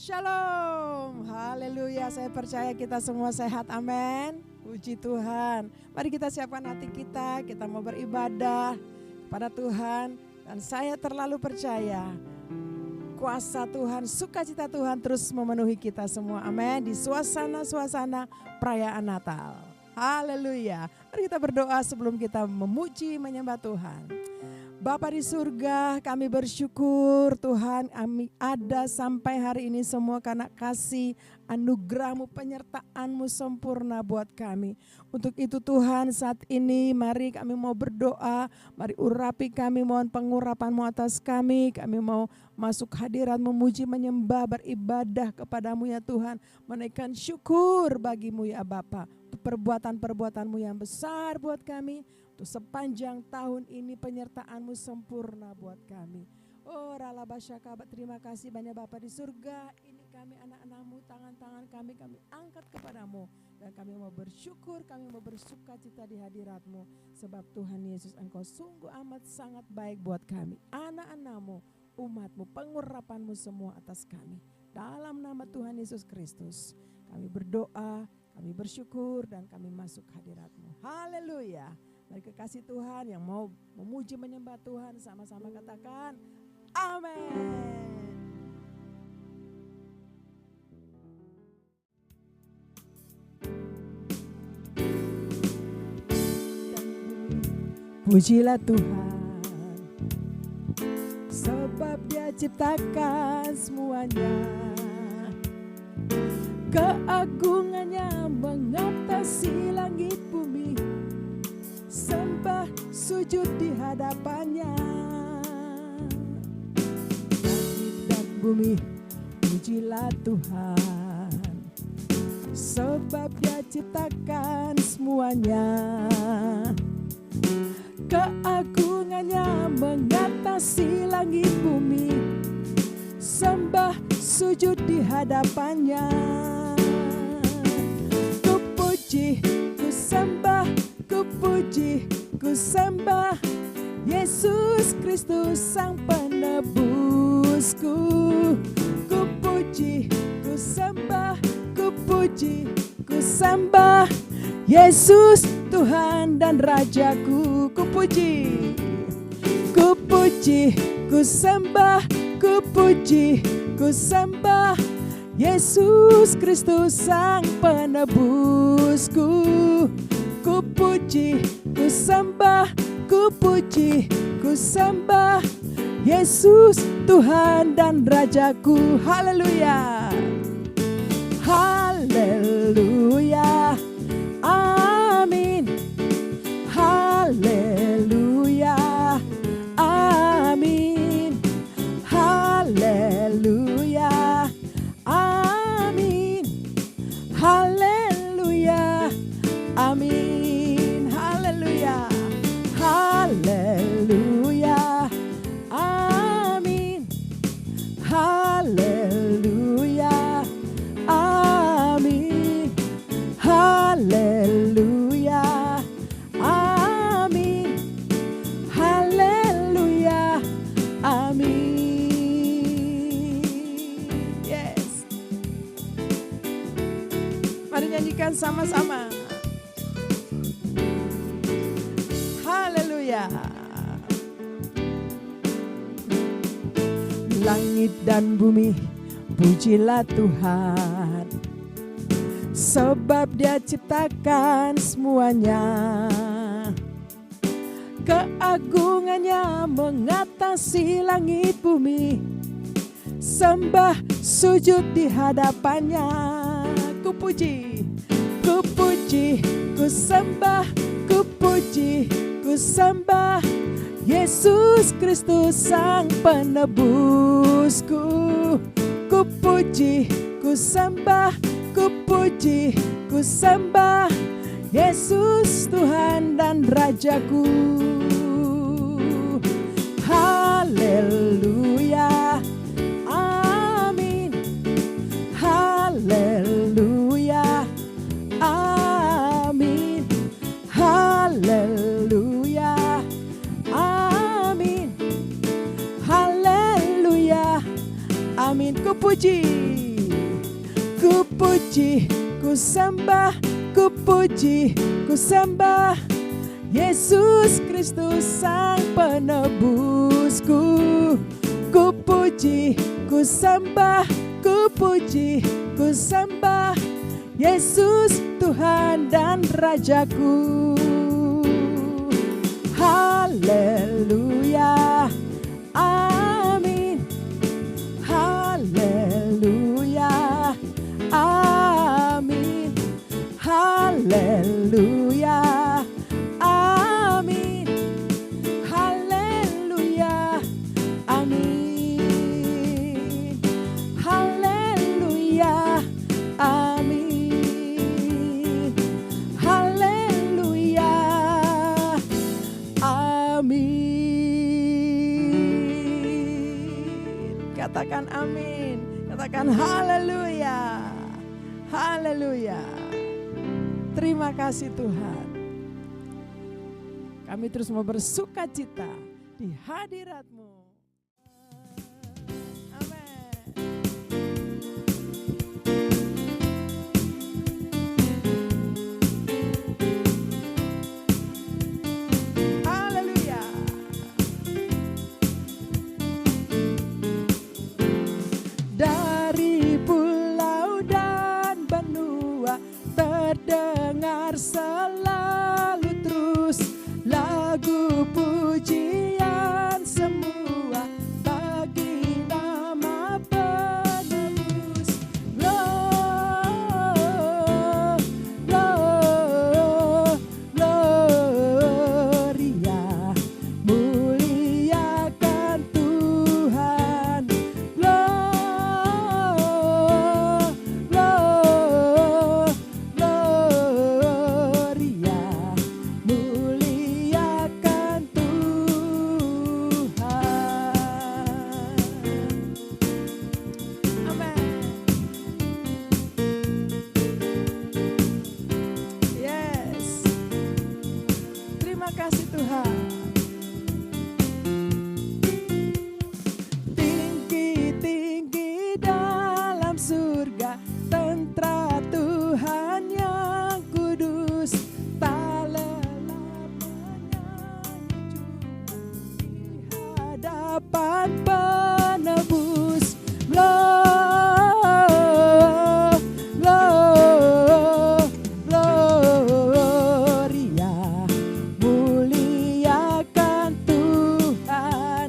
Shalom, haleluya. Saya percaya kita semua sehat, amin. Puji Tuhan. Mari kita siapkan hati kita mau beribadah kepada Tuhan. Dan saya terlalu percaya kuasa Tuhan, sukacita Tuhan terus memenuhi kita semua, amin. Di suasana-suasana perayaan Natal. Haleluya. Mari kita berdoa sebelum kita memuji, menyembah Tuhan. Bapa di surga, kami bersyukur Tuhan, kami ada sampai hari ini semua karena kasih anugerah-Mu, penyertaan-Mu sempurna buat kami. Untuk itu Tuhan, saat ini mari kami mau berdoa, mari urapi kami, mohon pengurapan-Mu atas kami mau masuk hadirat, memuji, menyembah, beribadah kepadamu ya Tuhan, menaikkan syukur bagimu ya Bapa, untuk perbuatan-perbuatan-Mu yang besar buat kami. Untuk sepanjang tahun ini penyertaan-Mu sempurna buat kami. Oh Ralabasyakabat, terima kasih banyak Bapa di surga. Ini kami anak-anak-Mu, tangan-tangan kami angkat kepadamu. Dan kami mau bersyukur, kami mau bersuka cita di hadirat-Mu. Sebab Tuhan Yesus Engkau sungguh amat sangat baik buat kami. Anak-anak-Mu, umat-Mu, pengurapan-Mu semua atas kami. Dalam nama Tuhan Yesus Kristus kami berdoa, kami bersyukur dan kami masuk hadirat-Mu. Haleluya. Mari kekasih Tuhan yang mau memuji menyembah Tuhan sama-sama katakan amin. Pujilah Tuhan sebab Dia ciptakan semuanya. Keagungannya mengatasi langit bumi. Sembah sujud di hadapannya. Langit dan bumi pujilah Tuhan sebab Dia ciptakan semuanya. Keagungannya mengatasi langit bumi. Sembah sujud di hadapannya. Ku puji, ku sembah, ku puji, ku sembah Yesus Kristus Sang Penebusku. Ku puji, ku sembah, ku puji, ku sembah Yesus Tuhan dan Rajaku. Ku puji, ku puji, ku sembah, ku puji, ku sembah Yesus Kristus Sang Penebusku. Ku puji, ku sembah, ku puji, ku sembah Yesus Tuhan dan Rajaku. Haleluya, haleluya, amin, haleluya, amin, haleluya, amin, haleluya, amin, haleluya, haleluya, amin, haleluya, amin, haleluya, amin, haleluya, amin. Yes. Mari nyanyikan sama-sama. Haleluya. Langit dan bumi pujilah Tuhan sebab Dia ciptakan semuanya. Keagungannya mengatasi langit bumi. Sembah sujud di hadapannya. Ku puji, ku puji, ku sembah, ku puji, ku sembah Yesus Kristus Sang Penebusku. Ku puji, ku sembah, ku puji, ku sembah Yesus Tuhan dan Rajaku. Haleluya, amin, haleluya, amin, haleluya, amin, haleluya, amin. Ku puji, puji, ku sembah, ku puji, ku sembah Yesus Kristus Sang Penebusku. Ku puji, ku sembah, ku puji, ku sembah Yesus Tuhan dan Rajaku. Haleluya, amin. Haleluya, amin. Haleluya, amin. Haleluya, amin. Haleluya, amin. Haleluya, amin. Katakan amin. Katakan haleluya. Haleluya. Terima kasih Tuhan. Kami terus mau bersuka cita di hadirat-Mu. Amin. Haleluya. Dari pulau dan benua terdengar selalu terus lagu pujian semua bagi nama penebus. Gloria, muliakan Tuhan. Gloria, muliakan Tuhan. Amin. Yes. Terima kasih Tuhan. Tinggi-tinggi dalam surga, tentara Tuhan yang kudus, tak lelah menyanyi di hadapan penebus. Gloria, muliakan Tuhan.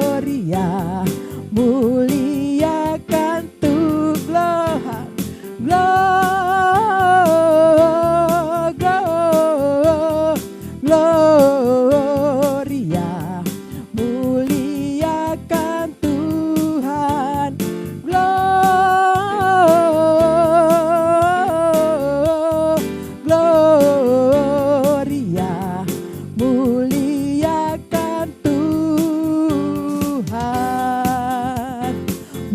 Gloria, muliakan Tuhan. Gloria, muliakan Tuhan. Gloria, muliakan Tuhan.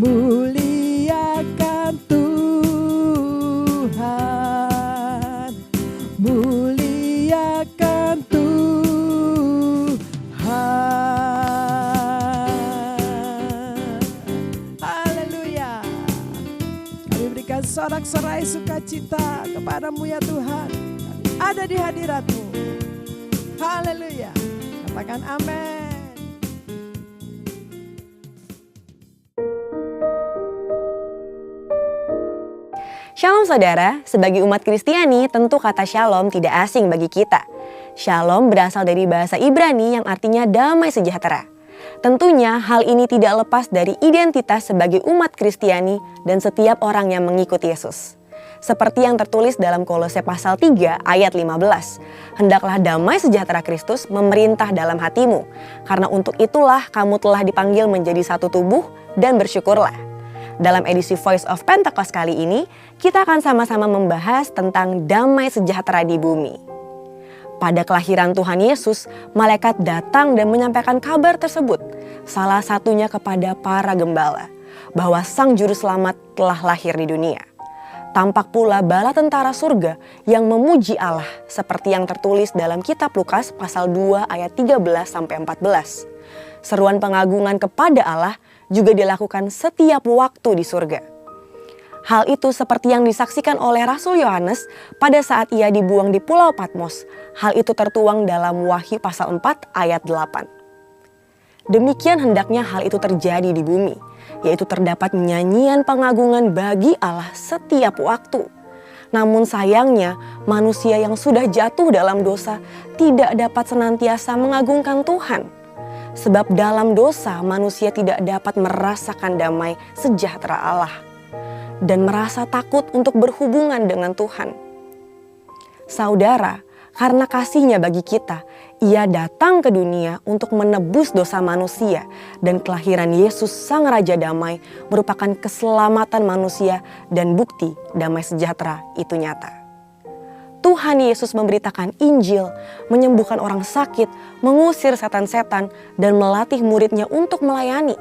Muliakan Tuhan. Muliakan Tuhan. Haleluya. Kami berikan sorak-sorai sukacita kepadamu ya Tuhan. Kami ada di hadirat-Mu. Haleluya. Katakan amin. Shalom saudara, sebagai umat Kristiani tentu kata shalom tidak asing bagi kita. Shalom berasal dari bahasa Ibrani yang artinya damai sejahtera. Tentunya hal ini tidak lepas dari identitas sebagai umat Kristiani dan setiap orang yang mengikuti Yesus. Seperti yang tertulis dalam Kolose pasal 3 ayat 15. Hendaklah damai sejahtera Kristus memerintah dalam hatimu, karena untuk itulah kamu telah dipanggil menjadi satu tubuh dan bersyukurlah. Dalam edisi Voice of Pentecost kali ini, kita akan sama-sama membahas tentang damai sejahtera di bumi. Pada kelahiran Tuhan Yesus, malaikat datang dan menyampaikan kabar tersebut, salah satunya kepada para gembala, bahwa Sang Juru Selamat telah lahir di dunia. tampak pula bala tentara surga yang memuji Allah seperti yang tertulis dalam kitab Lukas pasal 2 ayat 13-14. Seruan pengagungan kepada Allah juga dilakukan setiap waktu di surga. Hal itu seperti yang disaksikan oleh Rasul Yohanes pada saat ia dibuang di Pulau Patmos. Hal itu tertuang dalam Wahyu pasal 4 ayat 8. Demikian hendaknya hal itu terjadi di bumi, yaitu terdapat nyanyian pengagungan bagi Allah setiap waktu. Namun sayangnya manusia yang sudah jatuh dalam dosa tidak dapat senantiasa mengagungkan Tuhan. Sebab dalam dosa manusia tidak dapat merasakan damai sejahtera Allah dan merasa takut untuk berhubungan dengan Tuhan. Saudara, karena kasih-Nya bagi kita, Ia datang ke dunia untuk menebus dosa manusia, dan kelahiran Yesus Sang Raja Damai merupakan keselamatan manusia dan bukti damai sejahtera itu nyata. Tuhan Yesus memberitakan Injil, menyembuhkan orang sakit, mengusir setan-setan, dan melatih murid-Nya untuk melayani.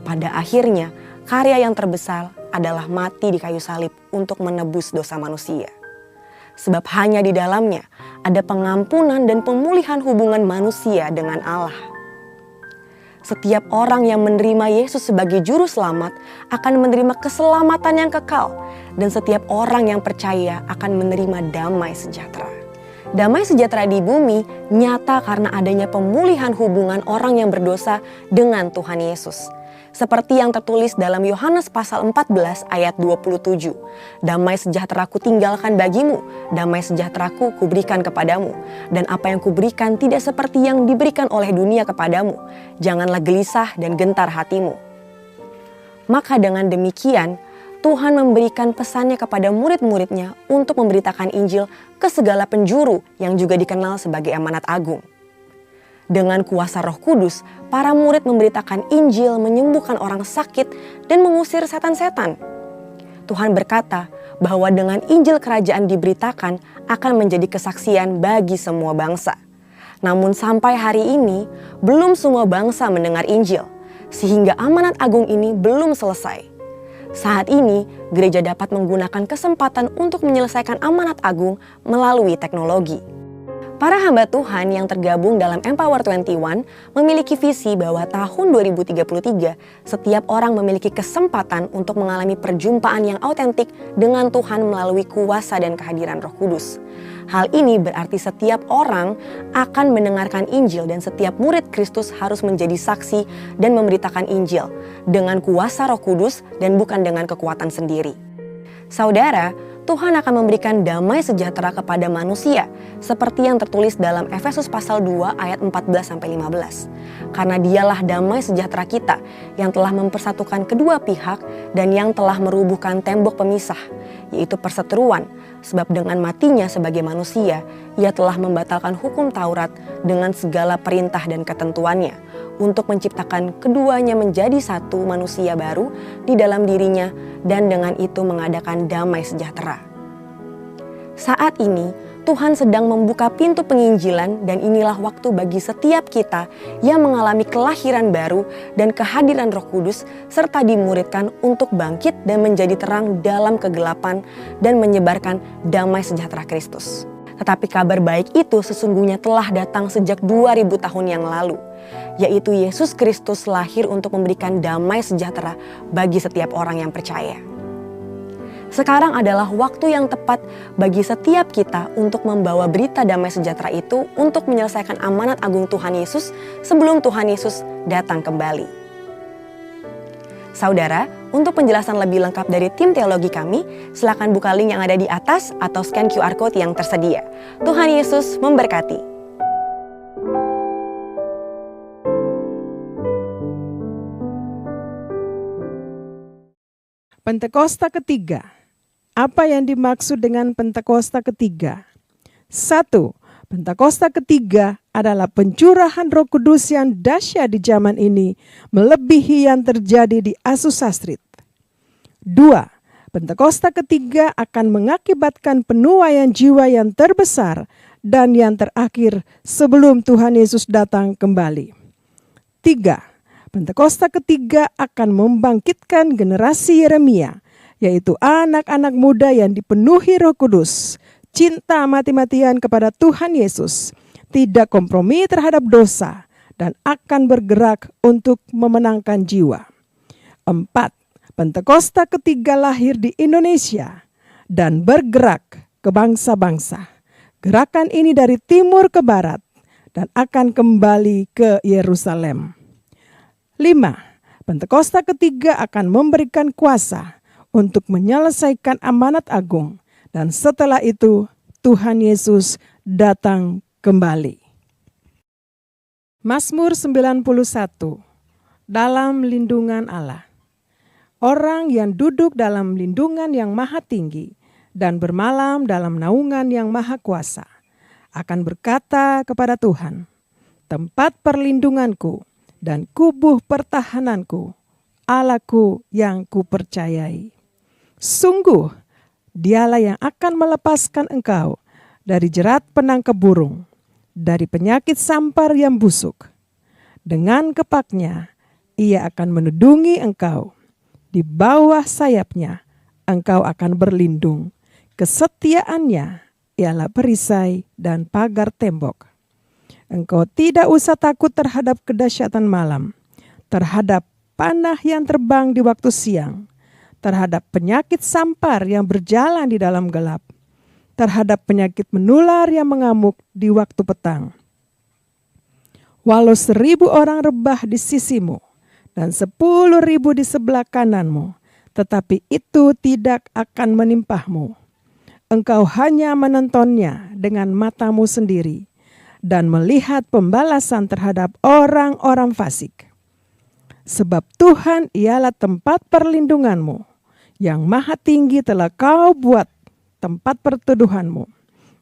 Pada akhirnya, karya yang terbesar adalah mati di kayu salib untuk menebus dosa manusia. Sebab hanya di dalamnya ada pengampunan dan pemulihan hubungan manusia dengan Allah. Setiap orang yang menerima Yesus sebagai juru selamat akan menerima keselamatan yang kekal, dan setiap orang yang percaya akan menerima damai sejahtera. Damai sejahtera di bumi nyata karena adanya pemulihan hubungan orang yang berdosa dengan Tuhan Yesus. Seperti yang tertulis dalam Yohanes pasal 14 ayat 27. Damai sejahtera-Ku tinggalkan bagimu, damai sejahtera-Ku kuberikan kepadamu. Dan apa yang kuberikan tidak seperti yang diberikan oleh dunia kepadamu. Janganlah gelisah dan gentar hatimu. Maka dengan demikian, Tuhan memberikan pesannya kepada murid-murid-Nya untuk memberitakan Injil ke segala penjuru yang juga dikenal sebagai amanat agung. Dengan kuasa Roh Kudus, para murid memberitakan Injil, menyembuhkan orang sakit, dan mengusir setan-setan. Tuhan berkata bahwa dengan Injil kerajaan diberitakan akan menjadi kesaksian bagi semua bangsa. Namun sampai hari ini, belum semua bangsa mendengar Injil, sehingga amanat agung ini belum selesai. Saat ini, gereja dapat menggunakan kesempatan untuk menyelesaikan amanat agung melalui teknologi. Para hamba Tuhan yang tergabung dalam Empower 21 memiliki visi bahwa tahun 2033 setiap orang memiliki kesempatan untuk mengalami perjumpaan yang autentik dengan Tuhan melalui kuasa dan kehadiran Roh Kudus. Hal ini berarti setiap orang akan mendengarkan Injil dan setiap murid Kristus harus menjadi saksi dan memberitakan Injil dengan kuasa Roh Kudus dan bukan dengan kekuatan sendiri. Saudara, Tuhan akan memberikan damai sejahtera kepada manusia seperti yang tertulis dalam Efesus pasal 2 ayat 14-15. Karena Dialah damai sejahtera kita yang telah mempersatukan kedua pihak dan yang telah merubuhkan tembok pemisah, yaitu perseteruan. Sebab dengan matinya sebagai manusia, Ia telah membatalkan hukum Taurat dengan segala perintah dan ketentuannya untuk menciptakan keduanya menjadi satu manusia baru di dalam dirinya dan dengan itu mengadakan damai sejahtera. Saat ini Tuhan sedang membuka pintu penginjilan dan inilah waktu bagi setiap kita yang mengalami kelahiran baru dan kehadiran Roh Kudus serta dimuridkan untuk bangkit dan menjadi terang dalam kegelapan dan menyebarkan damai sejahtera Kristus. Tetapi kabar baik itu sesungguhnya telah datang sejak 2000 tahun yang lalu, yaitu Yesus Kristus lahir untuk memberikan damai sejahtera bagi setiap orang yang percaya. Sekarang adalah waktu yang tepat bagi setiap kita untuk membawa berita damai sejahtera itu untuk menyelesaikan amanat agung Tuhan Yesus sebelum Tuhan Yesus datang kembali. Saudara, untuk penjelasan lebih lengkap dari tim teologi kami, silakan buka link yang ada di atas atau scan QR Code yang tersedia. Tuhan Yesus memberkati. Pentakosta ketiga. Apa yang dimaksud dengan Pentakosta ketiga? 1. Pentakosta ketiga adalah pencurahan Roh Kudus yang dahsyat di zaman ini, melebihi yang terjadi di Azusa Street. 2. Pentakosta ketiga akan mengakibatkan penuaian jiwa yang terbesar dan yang terakhir sebelum Tuhan Yesus datang kembali. 3. Pentakosta ketiga akan membangkitkan generasi Yeremia yaitu anak-anak muda yang dipenuhi Roh Kudus, cinta mati-matian kepada Tuhan Yesus, tidak kompromi terhadap dosa, dan akan bergerak untuk memenangkan jiwa. 4. Pentakosta ketiga lahir di Indonesia dan bergerak ke bangsa-bangsa. Gerakan ini dari timur ke barat dan akan kembali ke Yerusalem. 5. Pentakosta ketiga akan memberikan kuasa untuk menyelesaikan amanat agung, dan setelah itu Tuhan Yesus datang kembali. Mazmur 91. Dalam lindungan Allah. Orang yang duduk dalam lindungan yang maha tinggi dan bermalam dalam naungan yang maha kuasa akan berkata kepada Tuhan, tempat perlindunganku dan kubuh pertahananku, Allahku yang kupercayai. Sungguh, Dialah yang akan melepaskan engkau dari jerat penangkap burung, dari penyakit sampar yang busuk. Dengan kepaknya, Ia akan menudungi engkau. Di bawah sayapnya, engkau akan berlindung. Kesetiaannya ialah perisai dan pagar tembok. Engkau tidak usah takut terhadap kedahsyatan malam, terhadap panah yang terbang di waktu siang, terhadap penyakit sampar yang berjalan di dalam gelap, terhadap penyakit menular yang mengamuk di waktu petang. Walau 1.000 orang rebah di sisimu dan 10.000 di sebelah kananmu, tetapi itu tidak akan menimpahmu. Engkau hanya menontonnya dengan matamu sendiri dan melihat pembalasan terhadap orang-orang fasik. Sebab Tuhan ialah tempat perlindunganmu, yang maha tinggi telah kau buat tempat perteduhanmu.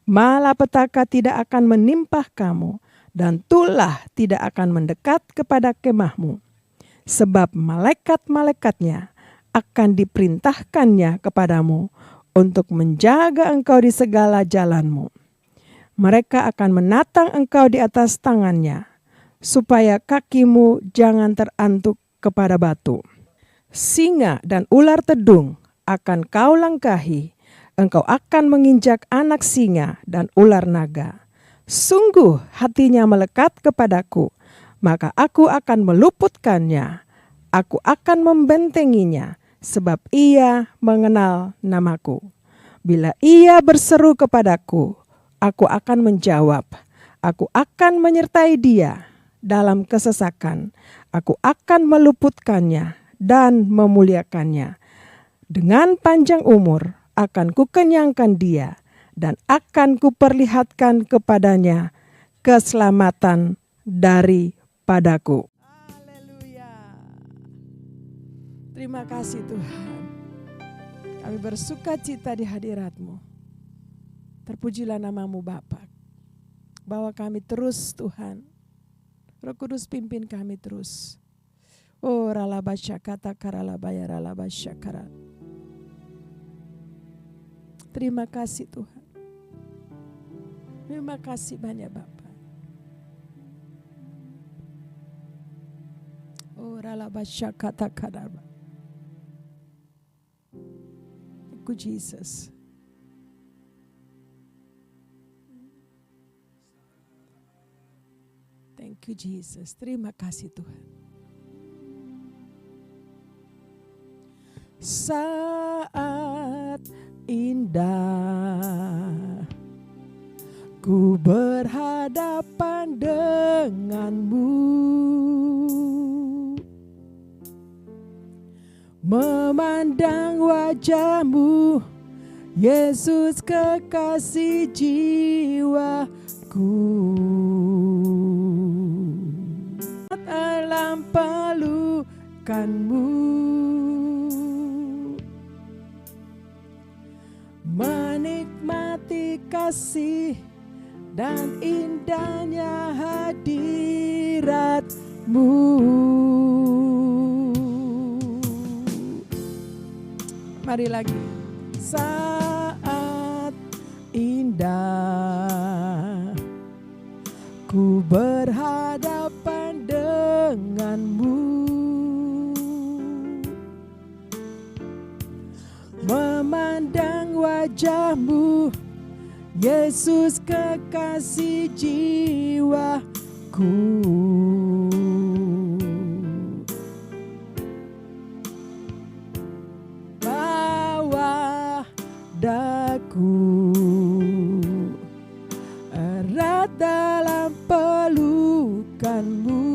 Malapetaka tidak akan menimpa kamu, dan tulah tidak akan mendekat kepada kemahmu. Sebab malaikat-malaikatnya akan diperintahkannya kepadamu untuk menjaga engkau di segala jalanmu. Mereka akan menatang engkau di atas tangannya, supaya kakimu jangan terantuk kepada batu. Singa dan ular tedung akan kau langkahi, engkau akan menginjak anak singa dan ular naga. Sungguh hatinya melekat kepadaku, maka aku akan meluputkannya. Aku akan membentenginya, sebab ia mengenal namaku. Bila ia berseru kepadaku, aku akan menjawab. Aku akan menyertai dia dalam kesesakan. Aku akan meluputkannya dan memuliakannya. Dengan panjang umur akan kukenyangkan dia, dan akan kuperlihatkan kepadanya keselamatan daripadaku. Haleluya. Terima kasih Tuhan. Kami bersuka cita di hadirat-Mu. Terpujilah nama-Mu Bapa. Bawa kami terus Tuhan. Roh Kudus pimpin kami terus. Oh ralabasyakata karalabaya ralabasyakara. Terima kasih Tuhan. Terima kasih banyak Bapa. Oh ralabasyakata karalabaya. Thank you Jesus. Thank you Jesus. Terima kasih Tuhan. Saat indah ku berhadapan denganmu, memandang wajahmu, Yesus kekasih jiwaku. Alam pelukanmu, menikmati kasih dan indahnya hadirat-Mu. Mari lagi. Saat indah ku berhadapan denganmu, Yesus kekasih jiwaku. Bawa daku erat dalam pelukanmu,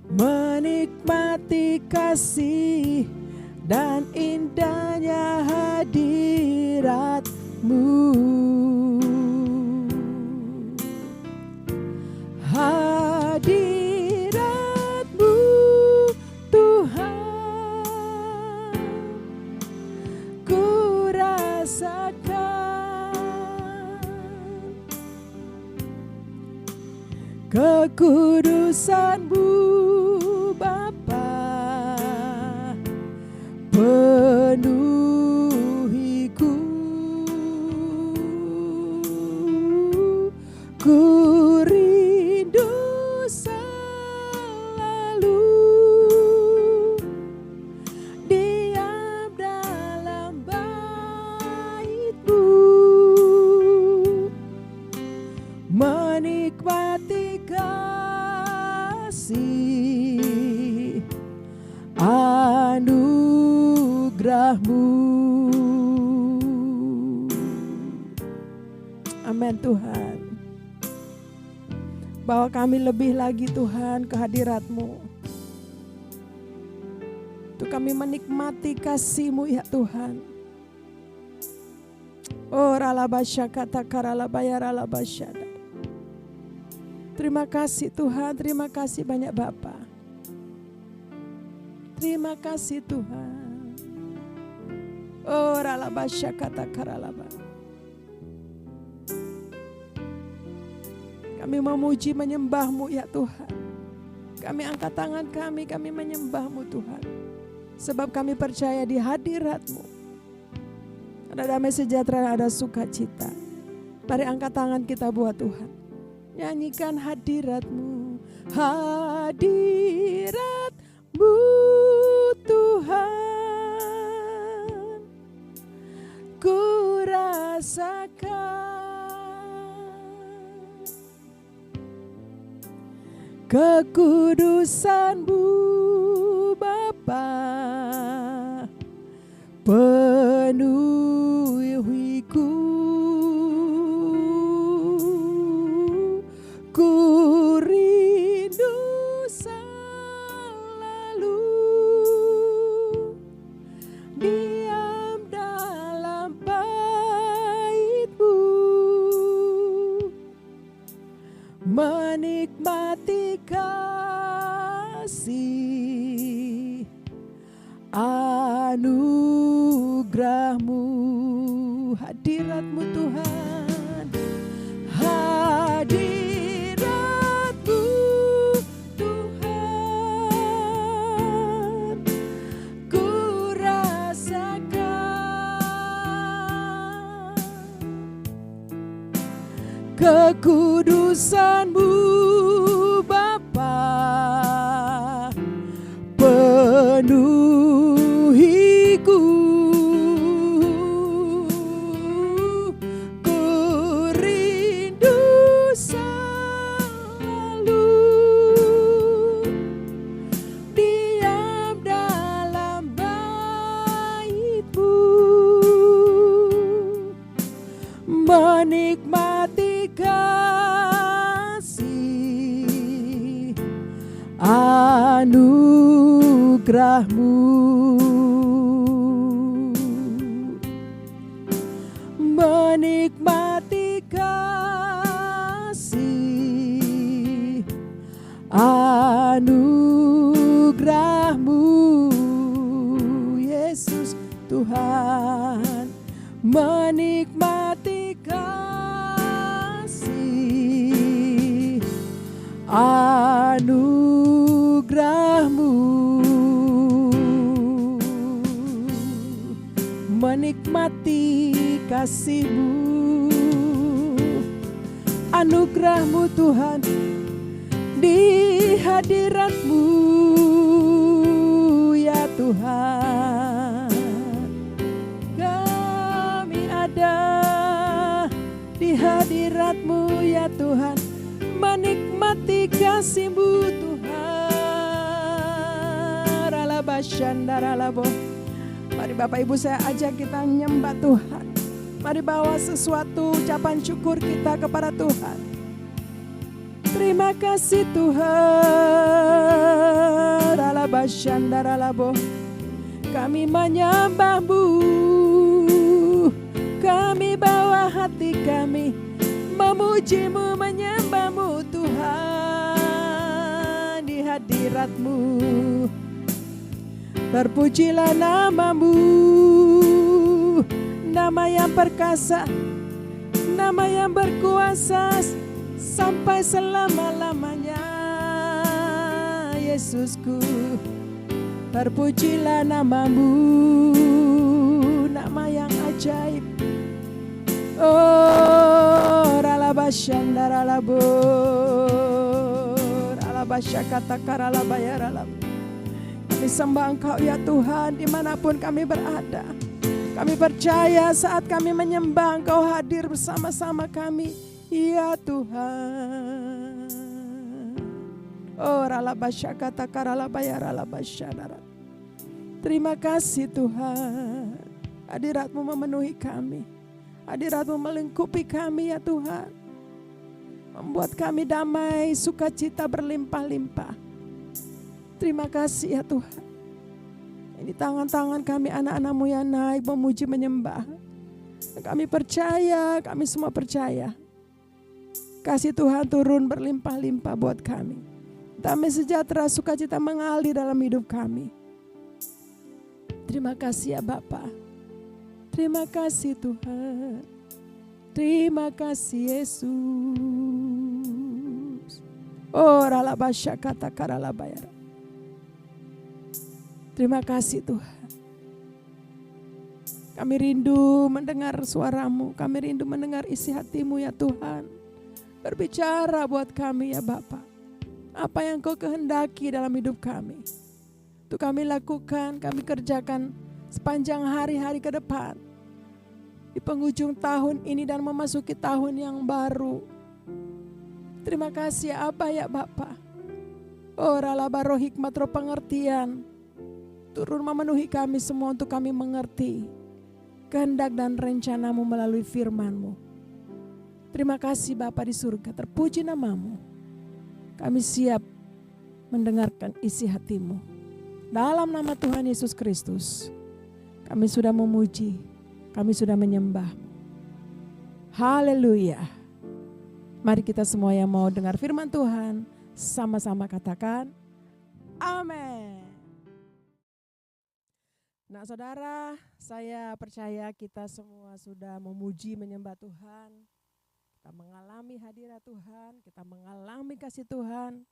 menikmati kasih dan indahnya hadirat-Mu. Hadirat-Mu Tuhan, ku rasakan kekudusan-Mu Bapa, penuhiku, ku rindu selalu diam dalam bait-Mu, menikmati kasih anugerah-Mu. Amin Tuhan. Bawa kami lebih lagi Tuhan ke hadirat-Mu, untuk kami menikmati kasih-Mu ya Tuhan. Oh ralabasya kata karalabaya ralabasyada. Terima kasih Tuhan, terima kasih banyak Bapa. Terima kasih Tuhan. Oh ralabasya kata karalaba. Kami memuji menyembah-Mu ya Tuhan. Kami angkat tangan kami menyembah-Mu Tuhan. Sebab kami percaya di hadirat-Mu ada damai sejahtera, ada sukacita. Mari angkat tangan kita buat Tuhan. Nyanyikan hadirat-Mu, hadirat-Mu Tuhan, ku rasakan kekudusan-Mu Bapa, penuhiku, ku rindu selalu diam dalam bait-Mu, menikmati kasih anugerah-Mu. Hadirat-Mu Tuhan, hadirat-Mu Tuhan, ku rasakan kekudusan-Mu Bapa, penuhiku, ku rindu selalu diam dalam bait-Mu, menikmati kasih anugerah-Mu, menikmati kasih anugerah-Mu, Yesus Tuhan, menikmati kasih anugerah-Mu, menikmati kasih-Mu, anugerah-Mu Tuhan, di hadirat-Mu ya Tuhan, di hadirat-Mu ya Tuhan, menikmati kasih-Mu Tuhan. Ralabashandaralabo. Mari Bapak Ibu saya ajak kita menyembah Tuhan. Mari bawa sesuatu ucapan syukur kita kepada Tuhan. Terima kasih Tuhan. Ralabashandaralabo. Kami menyembah-Mu, kami bawa hati kami memuji-Mu, menyembah-Mu Tuhan di hadirat-Mu. Terpujilah nama-Mu, nama yang perkasa, nama yang berkuasa sampai selama-lamanya. Yesusku, terpujilah nama-Mu, nama yang ajaib. Oh, ralabashandaralabo, ralabasyakatakaralabayaralab. Kami sembah Engkau ya Tuhan dimanapun kami berada. Kami percaya saat kami menyembah Engkau hadir bersama-sama kami ya Tuhan. Oh, ralabasyakatakaralabayaralabasyanara. Terima kasih Tuhan. Hadirat-Mu memenuhi kami. Hadirat-Mu melingkupi kami ya Tuhan. Membuat kami damai, sukacita berlimpah-limpah. Terima kasih ya Tuhan. Ini tangan-tangan kami anak-anak-Mu yang naik memuji menyembah. Kami percaya, kami semua percaya. Kasih Tuhan turun berlimpah-limpah buat kami. Damai sejahtera sukacita mengalir dalam hidup kami. Terima kasih ya Bapa. Terima kasih Tuhan. Terima kasih Yesus. Oh ralabasyakatakaralabayara. Terima kasih Tuhan. Kami rindu mendengar suara-Mu. Kami rindu mendengar isi hati-Mu ya Tuhan. Berbicara buat kami ya Bapa. Apa yang Kau kehendaki dalam hidup kami. Itu kami lakukan, kami kerjakan sepanjang hari-hari ke depan. Di penghujung tahun ini dan memasuki tahun yang baru. Terima kasih ya Abah ya Bapa. Oh ralabaro hikmat roh pengertian. Turun memenuhi kami semua untuk kami mengerti kehendak dan rencana-Mu melalui firman-Mu. Terima kasih Bapa di surga, terpuji nama-Mu. Kami siap mendengarkan isi hati-Mu. Dalam nama Tuhan Yesus Kristus, kami sudah memuji, kami sudah menyembah. Haleluya. Mari kita semua yang mau dengar firman Tuhan, sama-sama katakan, amin. Nah saudara, saya percaya kita semua sudah memuji menyembah Tuhan. Kita mengalami hadirat Tuhan, kita mengalami kasih Tuhan.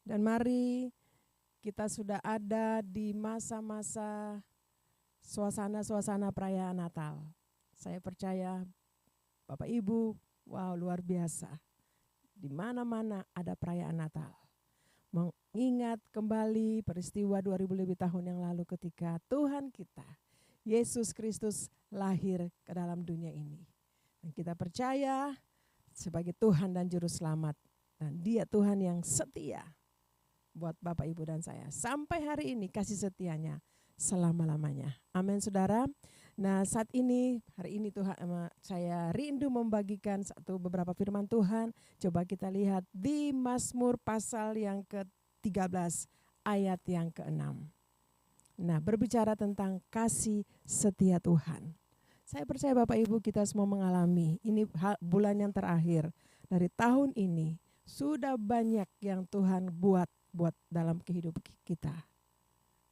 Dan mari kita sudah ada di masa-masa suasana-suasana perayaan Natal. Saya percaya Bapak Ibu, wow luar biasa. Di mana-mana ada perayaan Natal. Mengingat kembali peristiwa 2000 lebih tahun yang lalu ketika Tuhan kita, Yesus Kristus lahir ke dalam dunia ini. Dan kita percaya sebagai Tuhan dan Juru Selamat. Dan Dia Tuhan yang setia buat Bapak Ibu dan saya. Sampai hari ini kasih setianya selama-lamanya. Amin saudara. Nah saat ini, hari ini Tuhan, saya rindu membagikan beberapa firman Tuhan. Coba kita lihat di Mazmur pasal yang ke-13 ayat yang ke-6. Nah berbicara tentang kasih setia Tuhan. Saya percaya Bapak Ibu kita semua mengalami, ini bulan yang terakhir dari tahun ini, sudah banyak yang Tuhan buat dalam kehidupan kita.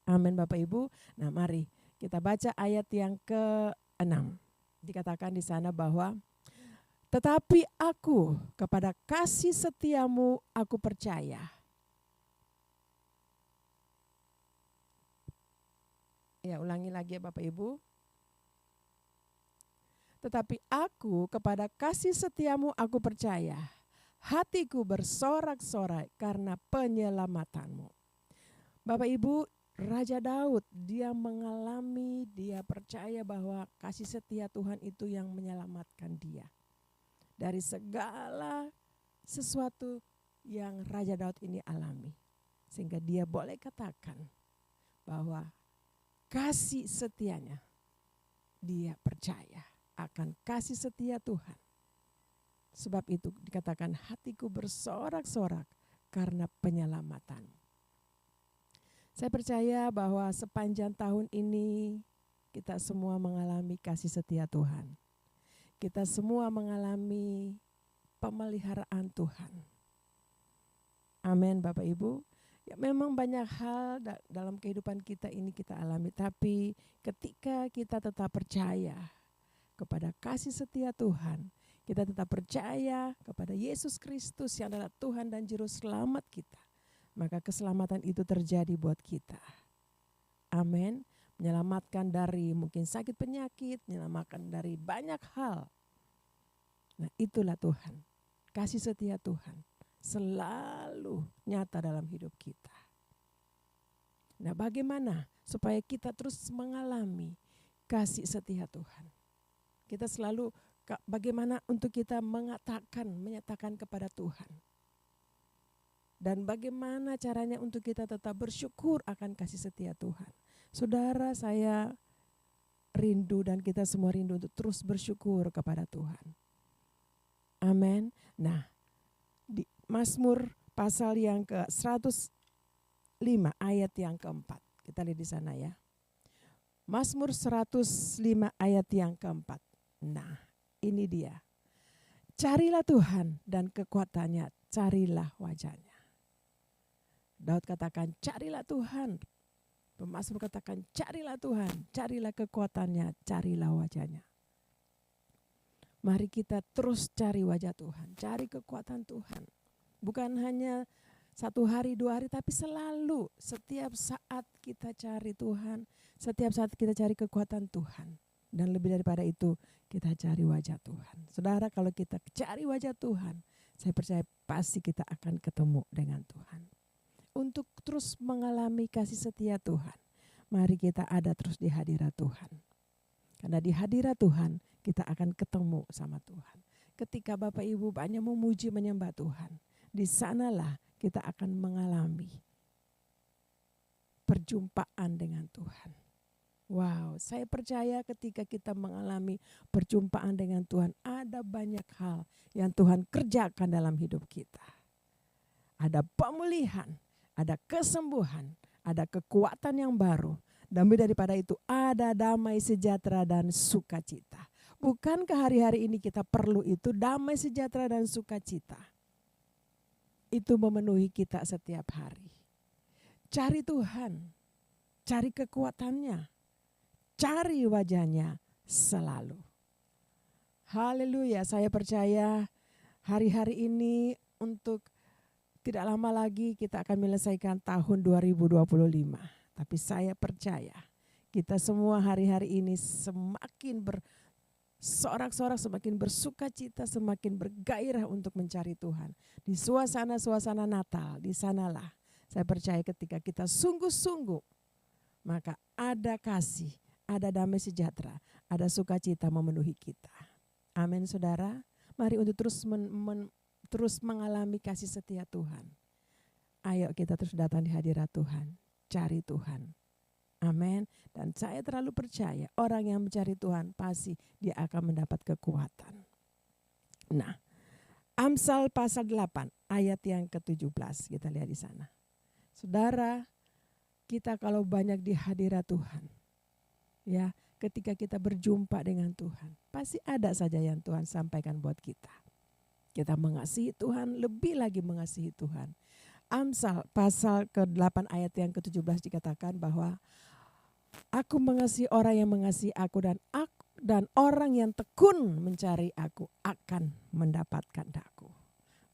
Amin Bapak Ibu. Nah mari kita baca ayat yang ke-6. Dikatakan di sana bahwa, tetapi aku kepada kasih setiamu aku percaya. Ya ulangi lagi ya Bapak Ibu. Tetapi aku kepada kasih setiamu aku percaya. Hatiku bersorak-sorai karena penyelamatanmu. Bapak Ibu, Raja Daud dia mengalami, dia percaya bahwa kasih setia Tuhan itu yang menyelamatkan dia. dari segala sesuatu yang Raja Daud ini alami. Sehingga dia boleh katakan bahwa kasih setianya, dia percaya akan kasih setia Tuhan. Sebab itu dikatakan hatiku bersorak-sorak karena penyelamatan. Saya percaya bahwa sepanjang tahun ini kita semua mengalami kasih setia Tuhan. Kita semua mengalami pemeliharaan Tuhan. Amin Bapak Ibu. Ya, memang banyak hal dalam kehidupan kita ini kita alami. Tapi ketika kita tetap percaya kepada kasih setia Tuhan, kita tetap percaya kepada Yesus Kristus yang adalah Tuhan dan Juru Selamat kita, maka keselamatan itu terjadi buat kita. Amin. Menyelamatkan dari mungkin sakit penyakit, menyelamatkan dari banyak hal. Nah itulah Tuhan, kasih setia Tuhan selalu nyata dalam hidup kita. Nah bagaimana supaya kita terus mengalami kasih setia Tuhan? Kita selalu bagaimana untuk kita menyatakan kepada Tuhan. Dan bagaimana caranya untuk kita tetap bersyukur akan kasih setia Tuhan. Saudara, saya rindu dan kita semua rindu untuk terus bersyukur kepada Tuhan. Amin. Nah, di Mazmur pasal yang ke-105 ayat yang keempat. Kita lihat di sana ya. Mazmur 105 ayat yang keempat. Nah, ini dia. Carilah Tuhan dan kekuatannya, carilah wajahnya. Daud katakan carilah Tuhan. Pemazmur katakan carilah Tuhan, carilah kekuatannya, carilah wajahnya. Mari kita terus cari wajah Tuhan, cari kekuatan Tuhan. Bukan hanya 1 hari, 2 hari, tapi selalu setiap saat kita cari Tuhan, setiap saat kita cari kekuatan Tuhan. Dan lebih daripada itu kita cari wajah Tuhan. Saudara, kalau kita cari wajah Tuhan, saya percaya pasti kita akan ketemu dengan Tuhan. Untuk terus mengalami kasih setia Tuhan, mari kita ada terus di hadirat Tuhan. Karena di hadirat Tuhan kita akan ketemu sama Tuhan. Ketika Bapak Ibu banyak memuji menyembah Tuhan, di sanalah kita akan mengalami perjumpaan dengan Tuhan. Wow, saya percaya ketika kita mengalami perjumpaan dengan Tuhan, ada banyak hal yang Tuhan kerjakan dalam hidup kita. Ada pemulihan, ada kesembuhan, ada kekuatan yang baru. Dan lebih daripada itu ada damai sejahtera dan sukacita. Bukankah hari-hari ini kita perlu itu damai sejahtera dan sukacita? Itu memenuhi kita setiap hari. Cari Tuhan, cari kekuatannya, cari wajahnya selalu. Haleluya, saya percaya hari-hari ini untuk tidak lama lagi kita akan menyelesaikan tahun 2025. Tapi saya percaya kita semua hari-hari ini semakin bersorak-sorak, semakin bersukacita, semakin bergairah untuk mencari Tuhan. Di suasana-suasana Natal, di sanalah saya percaya ketika kita sungguh-sungguh, maka ada kasih, ada damai sejahtera, ada sukacita memenuhi kita. Amin saudara. Mari untuk terus mengalami kasih setia Tuhan. Ayo kita terus datang di hadirat Tuhan. Cari Tuhan. Amin. Dan saya terlalu percaya orang yang mencari Tuhan pasti dia akan mendapat kekuatan. Nah, Amsal pasal 8 ayat yang ke-17 kita lihat di sana. Saudara, kita kalau banyak di hadirat Tuhan, ya, ketika kita berjumpa dengan Tuhan, pasti ada saja yang Tuhan sampaikan buat kita. Kita mengasihi Tuhan, lebih lagi mengasihi Tuhan. Amsal pasal ke-8 ayat yang ke-17 dikatakan bahwa aku mengasihi orang yang mengasihi aku dan orang yang tekun mencari aku akan mendapatkan aku.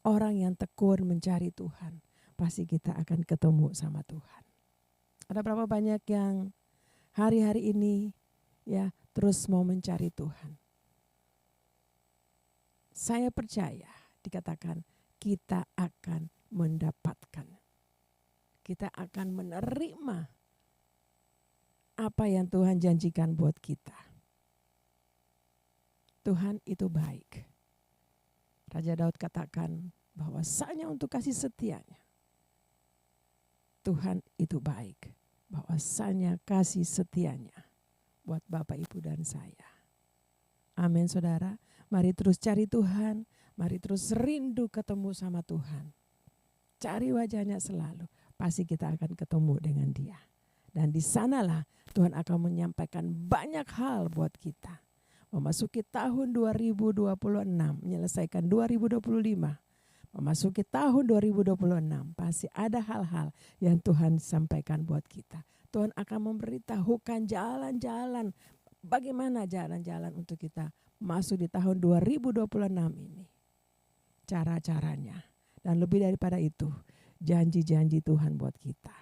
Orang yang tekun mencari Tuhan, pasti kita akan ketemu sama Tuhan. Ada berapa banyak yang hari-hari ini ya terus mau mencari Tuhan. Saya percaya dikatakan kita akan mendapatkan. Kita akan menerima apa yang Tuhan janjikan buat kita. Tuhan itu baik. Raja Daud katakan bahwasanya untuk kasih setianya Tuhan itu baik. Bahwasanya kasih setianya buat Bapak, Ibu, dan saya. Amin saudara. Mari terus cari Tuhan. Mari terus rindu ketemu sama Tuhan. Cari wajahnya selalu. Pasti kita akan ketemu dengan Dia. Dan di sanalah Tuhan akan menyampaikan banyak hal buat kita. Memasuki tahun 2026, menyelesaikan 2025. Memasuki tahun 2026, pasti ada hal-hal yang Tuhan sampaikan buat kita. Tuhan akan memberitahukan jalan-jalan. Bagaimana jalan-jalan untuk kita masuk di tahun 2026 ini. Cara-caranya. Dan lebih daripada itu, janji-janji Tuhan buat kita.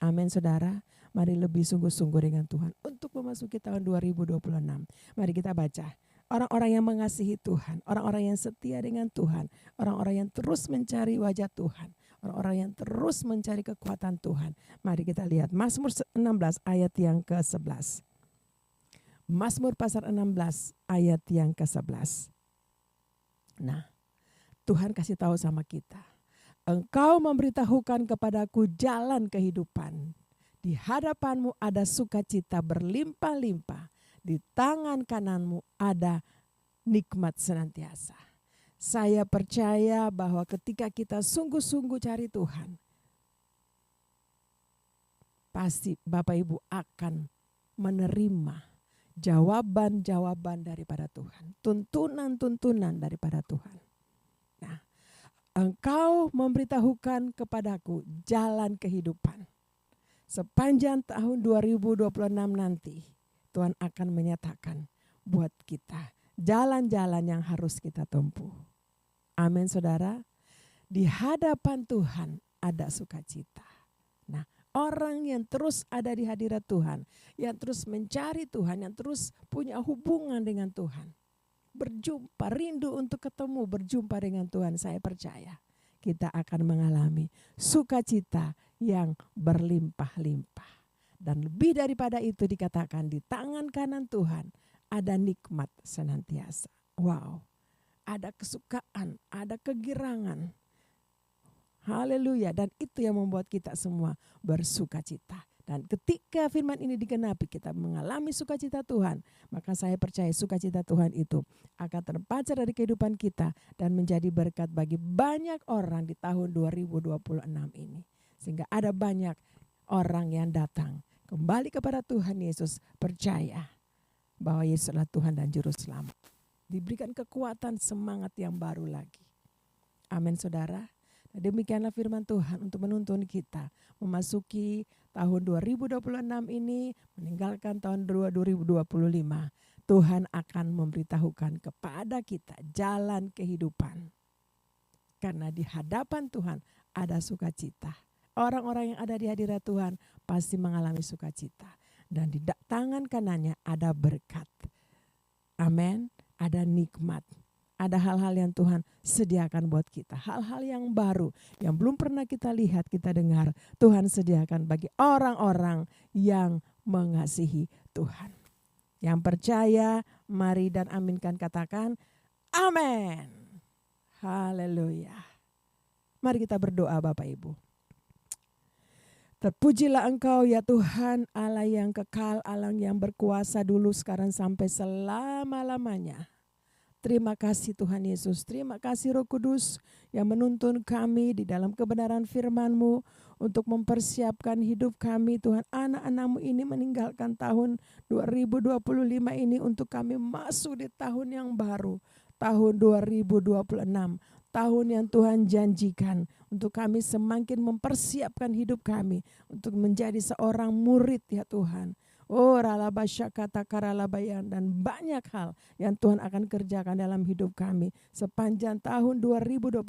Amin saudara. Mari lebih sungguh-sungguh dengan Tuhan untuk memasuki tahun 2026. Mari kita baca. Orang-orang yang mengasihi Tuhan, orang-orang yang setia dengan Tuhan, orang-orang yang terus mencari wajah Tuhan, orang-orang yang terus mencari kekuatan Tuhan. Mari kita lihat Mazmur 16 ayat yang ke-11. Mazmur pasal 16 ayat yang ke-11. Nah, Tuhan kasih tahu sama kita. Engkau memberitahukan kepadaku jalan kehidupan. Di hadapanmu ada sukacita berlimpah-limpah. Di tangan kananmu ada nikmat senantiasa. Saya percaya bahwa ketika kita sungguh-sungguh cari Tuhan, pasti Bapak Ibu akan menerima jawaban-jawaban daripada Tuhan. Tuntunan-tuntunan daripada Tuhan. Nah, engkau memberitahukan kepadaku jalan kehidupan. Sepanjang tahun 2026 nanti, Tuhan akan menyatakan buat kita jalan-jalan yang harus kita tempuh. Amin saudara. Di hadapan Tuhan ada sukacita. Nah, orang yang terus ada di hadirat Tuhan, yang terus mencari Tuhan, yang terus punya hubungan dengan Tuhan, berjumpa, rindu untuk ketemu, berjumpa dengan Tuhan, saya percaya kita akan mengalami sukacita yang berlimpah-limpah. Dan lebih daripada itu dikatakan di tangan kanan Tuhan ada nikmat senantiasa. Wow, ada kesukaan, ada kegirangan. Haleluya, dan itu yang membuat kita semua bersukacita. Dan ketika firman ini digenapi, kita mengalami sukacita Tuhan, maka saya percaya sukacita Tuhan itu akan terpancar dari kehidupan kita dan menjadi berkat bagi banyak orang di tahun 2026 ini. Sehingga ada banyak orang yang datang kembali kepada Tuhan Yesus, percaya bahwa Yesus adalah Tuhan dan Juru Selamat. Diberikan kekuatan, semangat yang baru lagi. Amin saudara. Demikianlah firman Tuhan untuk menuntun kita memasuki tahun 2026 ini, meninggalkan tahun 2025. Tuhan akan memberitahukan kepada kita jalan kehidupan. Karena di hadapan Tuhan ada sukacita. Orang-orang yang ada di hadirat Tuhan pasti mengalami sukacita. Dan di tangan kanannya ada berkat. Amin. Ada nikmat. Ada hal-hal yang Tuhan sediakan buat kita. Hal-hal yang baru yang belum pernah kita lihat, kita dengar. Tuhan sediakan bagi orang-orang yang mengasihi Tuhan. Yang percaya, mari dan aminkan, katakan amin. Haleluya. Mari kita berdoa Bapak Ibu. Terpujilah Engkau ya Tuhan, Allah yang kekal, Allah yang berkuasa dulu, sekarang sampai selama-lamanya. Terima kasih Tuhan Yesus, terima kasih Roh Kudus yang menuntun kami di dalam kebenaran firman-Mu untuk mempersiapkan hidup kami. Tuhan, anak-anak-Mu ini meninggalkan tahun 2025 ini untuk kami masuk di tahun yang baru, tahun 2026. Tahun yang Tuhan janjikan untuk kami semakin mempersiapkan hidup kami untuk menjadi seorang murid ya Tuhan. Oh ralabasya kata karalabayan, dan banyak hal yang Tuhan akan kerjakan dalam hidup kami sepanjang tahun 2026.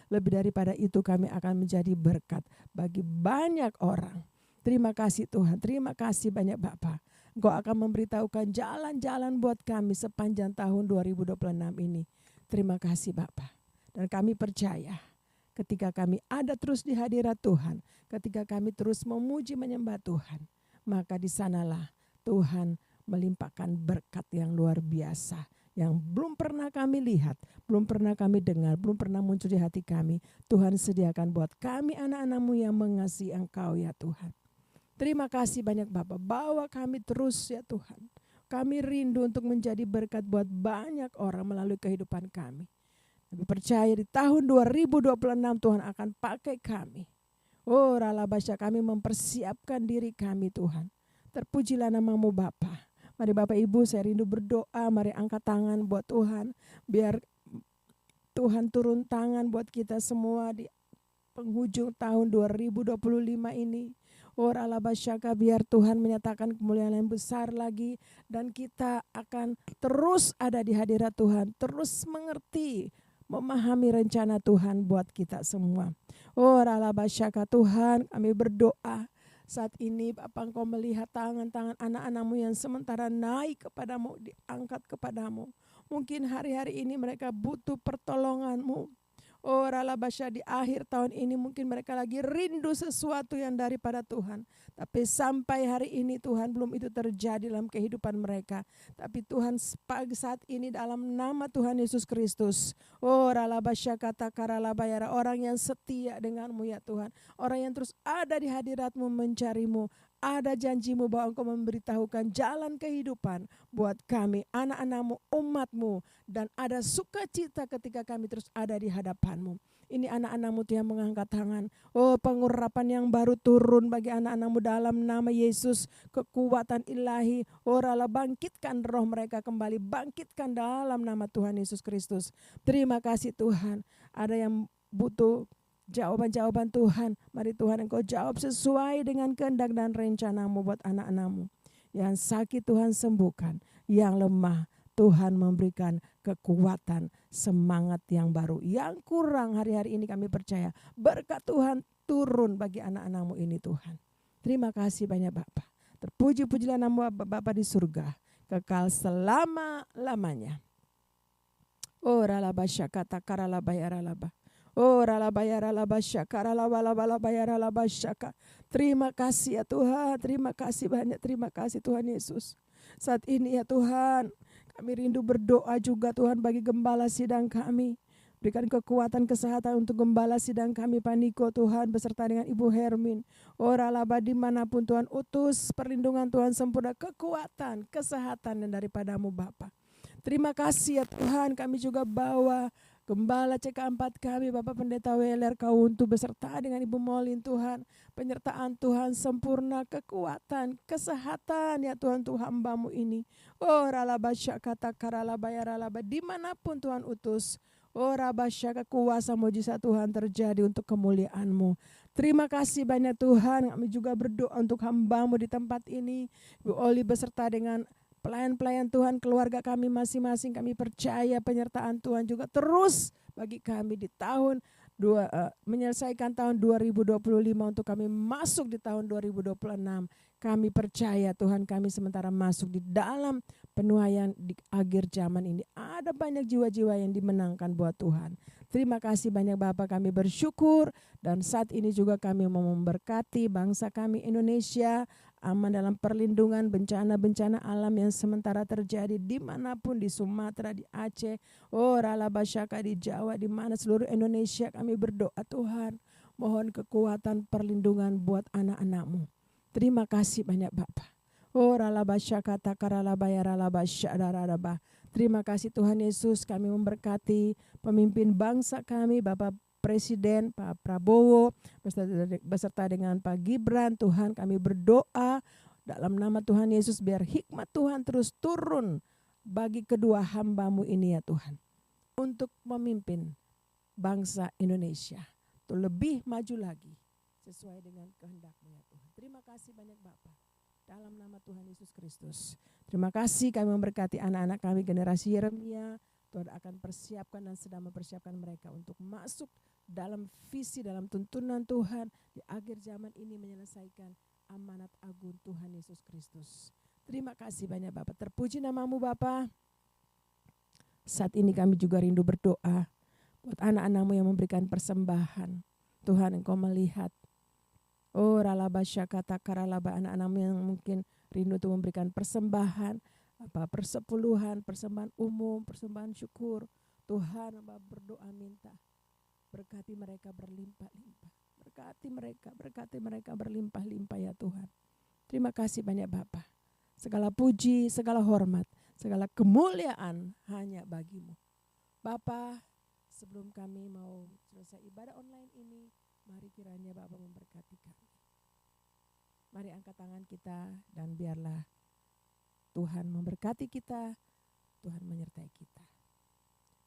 Lebih daripada itu kami akan menjadi berkat bagi banyak orang. Terima kasih Tuhan, terima kasih banyak Bapa. Engkau akan memberitahukan jalan-jalan buat kami sepanjang tahun 2026 ini. Terima kasih Bapa. Dan kami percaya ketika kami ada terus di hadirat Tuhan, ketika kami terus memuji menyembah Tuhan, maka di sanalah Tuhan melimpahkan berkat yang luar biasa yang belum pernah kami lihat, belum pernah kami dengar, belum pernah muncul di hati kami. Tuhan sediakan buat kami anak-anak-Mu yang mengasihi Engkau ya Tuhan. Terima kasih banyak Bapa, bawa kami terus ya Tuhan. Kami rindu untuk menjadi berkat buat banyak orang melalui kehidupan kami. Kami percaya di tahun 2026 Tuhan akan pakai kami. Oh Ralabasya, kami mempersiapkan diri kami Tuhan. Terpujilah nama-Mu Bapa. Mari Bapak Ibu, saya rindu berdoa, mari angkat tangan buat Tuhan. Biar Tuhan turun tangan buat kita semua di penghujung tahun 2025 ini. Oh Ralabasyaka, biar Tuhan menyatakan kemuliaan yang besar lagi. Dan kita akan terus ada di hadirat Tuhan. Terus mengerti, memahami rencana Tuhan buat kita semua. Oh Ralabasyaka, Tuhan kami berdoa. Saat ini Bapa, Engkau melihat tangan-tangan anak-anak-Mu yang sementara naik kepadamu, diangkat kepadamu. Mungkin hari-hari ini mereka butuh pertolongan-Mu. Oh Ralabasya, di akhir tahun ini mungkin mereka lagi rindu sesuatu yang daripada Tuhan. Tapi sampai hari ini Tuhan belum itu terjadi dalam kehidupan mereka. Tapi Tuhan pagi saat ini dalam nama Tuhan Yesus Kristus. Oh Ralabasya kata karalabayara, orang yang setia denganmu ya Tuhan. Orang yang terus ada di hadirat-Mu mencari-Mu. Ada janji-Mu bahwa Engkau memberitahukan jalan kehidupan buat kami, anak-anak-Mu, umat-Mu. Dan ada sukacita ketika kami terus ada di hadapan-Mu. Ini anak-anak-Mu yang mengangkat tangan. Oh pengurapan yang baru turun bagi anak-anak-Mu dalam nama Yesus. Kekuatan ilahi. Oh rala, bangkitkan roh mereka kembali. Bangkitkan dalam nama Tuhan Yesus Kristus. Terima kasih Tuhan. Ada yang butuh jawaban-jawaban Tuhan. Mari Tuhan Engkau jawab sesuai dengan kehendak dan rencana-Mu buat anak-anak-Mu. Yang sakit Tuhan sembuhkan. Yang lemah Tuhan memberikan kekuatan, semangat yang baru. Yang kurang hari-hari ini kami percaya berkat Tuhan turun bagi anak-anak-Mu ini Tuhan. Terima kasih banyak Bapa. Terpuji-pujilah nama Bapa di surga. Kekal selama-lamanya. Oh ralabasya kata karalabayaralaba. Oh ralabayaralabasyaka ralabalabalabayaralabasyaka. Terima kasih ya Tuhan, terima kasih banyak, terima kasih Tuhan Yesus. Saat ini ya Tuhan, kami rindu berdoa juga Tuhan bagi gembala sidang kami. Berikan kekuatan kesehatan untuk gembala sidang kami Pak Niko Tuhan beserta dengan Ibu Hermin. Oh ralaba dimanapun Tuhan, utus perlindungan Tuhan sempurna, kekuatan, kesehatan yang daripada-Mu Bapa. Terima kasih ya Tuhan, kami juga bawa Gembala CK4 kami, Bapak Pendeta Weler Kauntu beserta dengan Ibu Molin Tuhan. Penyertaan Tuhan sempurna, kekuatan, kesehatan ya Tuhan untuk hamba-Mu ini. Oh ralabasya kata karalabaya ralaba, dimanapun Tuhan utus. Oh rabasya, kuasa mujizat Tuhan terjadi untuk kemuliaan-Mu. Terima kasih banyak Tuhan, kami juga berdoa untuk hamba-Mu di tempat ini. Ibu Oli beserta dengan pelayan-pelayan Tuhan, keluarga kami masing-masing, kami percaya penyertaan Tuhan juga terus bagi kami di tahun menyelesaikan tahun 2025 untuk kami masuk di tahun 2026. Kami percaya Tuhan, kami sementara masuk di dalam penuaian di akhir zaman ini. Ada banyak jiwa-jiwa yang dimenangkan buat Tuhan. Terima kasih banyak Bapak, kami bersyukur dan saat ini juga kami mau memberkati bangsa kami Indonesia, aman dalam perlindungan bencana-bencana alam yang sementara terjadi dimanapun, di Sumatera, di Aceh, oh Ralabasyaka, di Jawa, di mana seluruh Indonesia. Kami berdoa Tuhan, mohon kekuatan perlindungan buat anak-anak-Mu. Terima kasih banyak Bapak. Oh Ralabasyaka takaralabaya ralabasyadaraba. Terima kasih Tuhan Yesus, kami memberkati pemimpin bangsa kami, Bapak Presiden Pak Prabowo beserta dengan Pak Gibran. Tuhan kami berdoa dalam nama Tuhan Yesus, biar hikmat Tuhan terus turun bagi kedua hamba-Mu ini ya Tuhan, untuk memimpin bangsa Indonesia untuk lebih maju lagi sesuai dengan kehendak-Mu ya Tuhan. Terima kasih banyak Bapak, dalam nama Tuhan Yesus Kristus. Terima kasih, kami memberkati anak-anak kami generasi Yeremia. Tuhan akan persiapkan dan sedang mempersiapkan mereka untuk masuk dalam visi, dalam tuntunan Tuhan di akhir zaman ini, menyelesaikan amanat agung Tuhan Yesus Kristus. Terima kasih banyak Bapak, terpuji nama-Mu Bapak. Saat ini kami juga rindu berdoa buat anak-anak-Mu yang memberikan persembahan. Tuhan Engkau melihat, oh ralabasya kata karalaba, anak-anak-Mu yang mungkin rindu untuk memberikan persembahan. Bapa, persepuluhan, persembahan umum, persembahan syukur. Tuhan, Bapa berdoa minta berkati mereka berlimpah-limpah. Berkati mereka berlimpah-limpah ya Tuhan. Terima kasih banyak Bapa. Segala puji, segala hormat, segala kemuliaan hanya bagimu. Bapa, sebelum kami mau selesai ibadah online ini, mari kiranya Bapa memberkati kami. Mari angkat tangan kita dan biarlah Tuhan memberkati kita, Tuhan menyertai kita.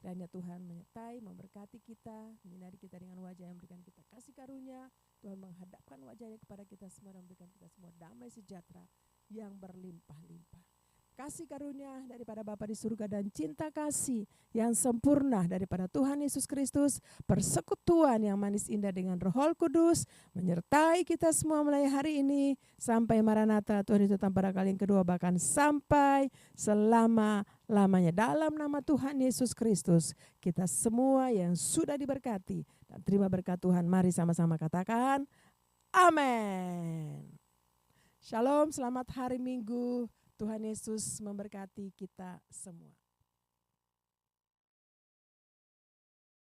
Kiranya Tuhan menyertai, memberkati kita, menyinari kita dengan wajah yang memberikan kita kasih karunia. Tuhan menghadapkan wajahnya kepada kita semua dan memberikan kita semua damai sejahtera yang berlimpah-limpah. Kasih karunia daripada Bapa di surga dan cinta kasih yang sempurna daripada Tuhan Yesus Kristus, persekutuan yang manis indah dengan Roh Kudus menyertai kita semua mulai hari ini sampai Maranatha Tuhan Yesus datang pada kali yang kedua, bahkan sampai selama-lamanya. Dalam nama Tuhan Yesus Kristus, kita semua yang sudah diberkati dan terima berkat Tuhan, mari sama-sama katakan amin. Shalom, selamat hari Minggu. Tuhan Yesus memberkati kita semua.